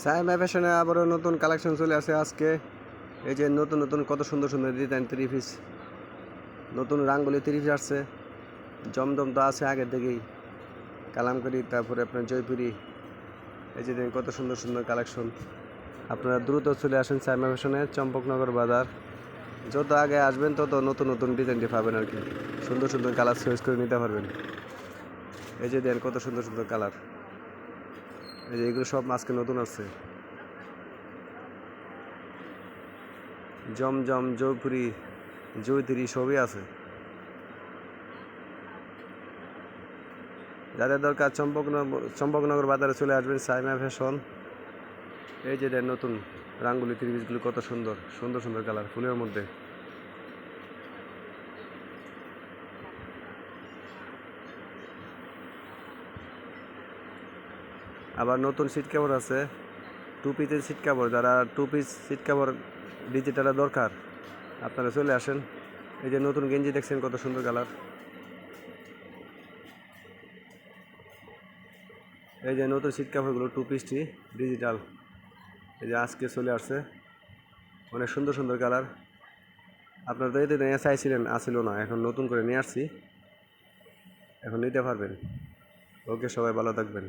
সাইমা ফ্যাশনে আবারও নতুন কালেকশন চলে আসে আজকে। এই যে নতুন নতুন কত সুন্দর সুন্দর ডিজাইন থ্রি পিস, নতুন রাঙ্গুলি থ্রি পিস আসছে। জমজম তো আছে আগের থেকেই, কালামকারি, তারপরে আপনার জয়পুরি। এই যে দেখেন কত সুন্দর সুন্দর কালেকশন। আপনারা দ্রুত চলে আসেন সাইমা ফ্যাশনে, চম্পকনগর বাজার। যত আগে আসবেন তত নতুন নতুন ডিজাইনটি পাবেন আর কি, সুন্দর সুন্দর কালার চয়েস করে নিতে পারবেন। এই যে দেখেন কত সুন্দর সুন্দর কালার। এই যে এগুলো সব আজকে নতুন আসছে। জমজম, জয়পুরি, জয়তিরি সবই আছে। যাদের দরকার চম্পকনগর বাজারে চলে আসবেন সাইমা ফ্যাশন। এই যে দেন নতুন রাঙ্গুলি থ্রি পিসগুলো কত সুন্দর সুন্দর সুন্দর কালার ফুলের মধ্যে। আবার নতুন সিট কাভার আছে, টু পিসের সিট কাভার। যারা টু পিস সিট কাভার ডিজিটালে দরকার, আপনারা চলে আসেন। এই যে নতুন গেঞ্জি দেখছেন কত সুন্দর কালার। এই যে নতুন সিট কাভারগুলো টু পিসটি ডিজিটাল, এই যে আজকে চলে আসছে, অনেক সুন্দর সুন্দর কালার। আপনারা তো এতে নিয়ে চাইছিলেন, আসিল না, এখন নতুন করে নিয়ে আসছি, এখন নিতে পারবেন। ওকে, সবাই ভালো থাকবেন।